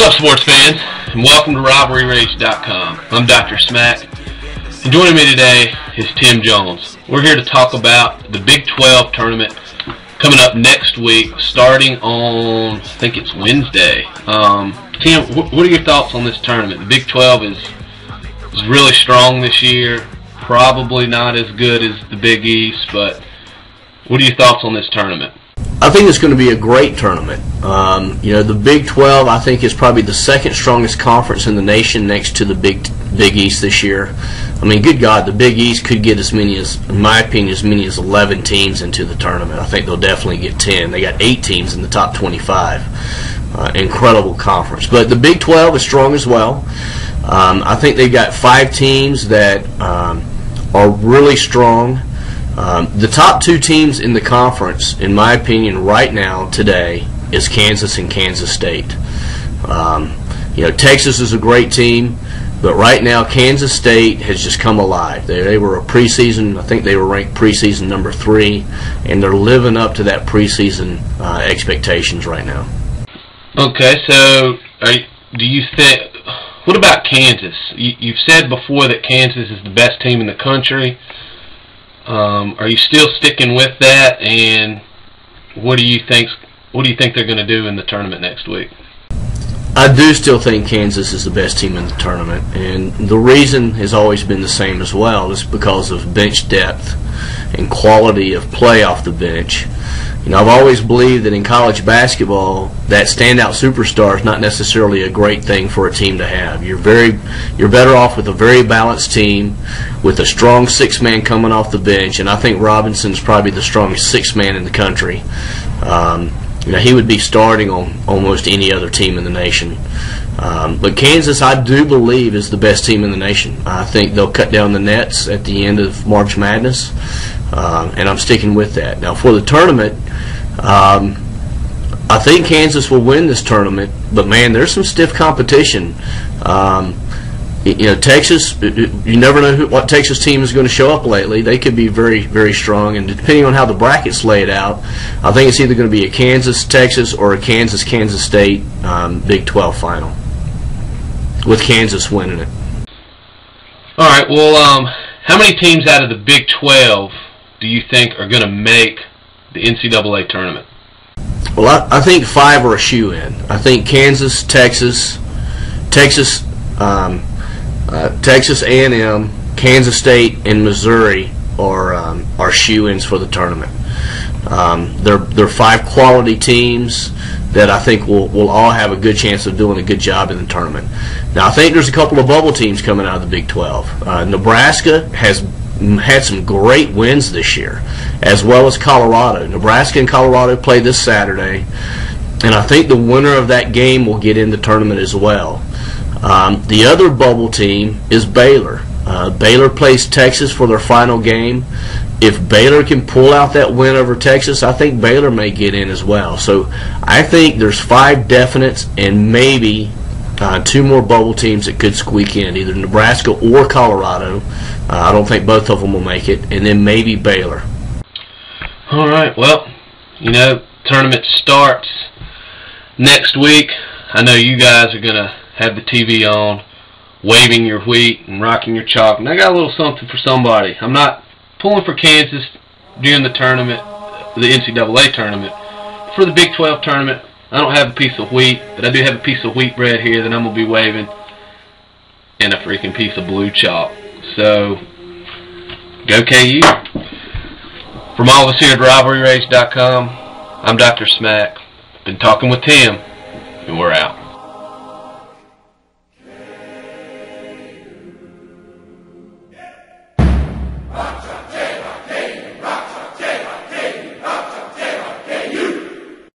What's up, sports fans, and welcome to RivalryRage.com. I'm Dr. Smack, and joining me today is Tim Jones. We're here to talk about the Big 12 tournament coming up next week, starting on, I think it's Wednesday. Tim, what are your thoughts on this tournament? The Big 12 is really strong this year, probably not as good as the Big East, but what are your thoughts on this tournament? I think it's going to be a great tournament. The Big 12, I think, is probably the second strongest conference in the nation next to the Big East this year. I mean, good God, the Big East could get as many as, in my opinion, as many as 11 teams into the tournament. I think they'll definitely get 10. They got 8 teams in the top 25. Incredible conference. But the Big 12 is strong as well. I think they've got 5 teams that are really strong. The top 2 teams in the conference, in my opinion, right now, today, is Kansas and Kansas State. Texas is a great team, but right now Kansas State has just come alive. They were a preseason, I think they were ranked preseason number 3, and they're living up to that preseason expectations right now. Okay, so do you think, what about Kansas? You've said before that Kansas is the best team in the country. Are you still sticking with that? And what do you think they're going to do in the tournament next week? I do still think Kansas is the best team in the tournament, and the reason has always been the same as well. It's because of bench depth and quality of play off the bench. I've always believed that in college basketball, that standout superstar is not necessarily a great thing for a team to have. You're better off with a very balanced team with a strong 6-man coming off the bench, and I think Robinson's probably the strongest 6-man in the country. He would be starting on almost any other team in the nation. But Kansas, I do believe, is the best team in the nation. I think they'll cut down the nets at the end of March Madness, and I'm sticking with that. Now, for the tournament, I think Kansas will win this tournament, but, man, there's some stiff competition. Texas, you never know what Texas team is going to show up lately. They could be very, very strong, and depending on how the bracket's laid out, I think it's either going to be a Kansas-Texas or a Kansas-Kansas State Big 12 final, with Kansas winning it. All right, well, how many teams out of the Big 12 do you think are going to make the NCAA tournament? Well, I think 5 are a shoe-in. I think Kansas, Texas A&M, Kansas State, and Missouri are shoe-ins for the tournament. They're 5 quality teams that I think will all have a good chance of doing a good job in the tournament. Now, I think there's a couple of bubble teams coming out of the Big 12. Nebraska has had some great wins this year, as well as Colorado. Nebraska and Colorado play this Saturday, and I think the winner of that game will get in the tournament as well. The other bubble team is Baylor. Baylor plays Texas for their final game. If Baylor can pull out that win over Texas, I think Baylor may get in as well. So I think there's 5 definites and maybe 2 more bubble teams that could squeak in, either Nebraska or Colorado. I don't think both of them will make it, and then maybe Baylor. All right, well, tournament starts next week. I know you guys are going to have the TV on, waving your wheat and rocking your chalk. And I got a little something for somebody. I'm not pulling for Kansas during the tournament, the NCAA tournament. For the Big 12 tournament, I don't have a piece of wheat, but I do have a piece of wheat bread here that I'm going to be waving, and a freaking piece of blue chalk. So, go KU. From all of us here at RivalryRage.com, I'm Dr. Smack. Been talking with Tim, and we're out.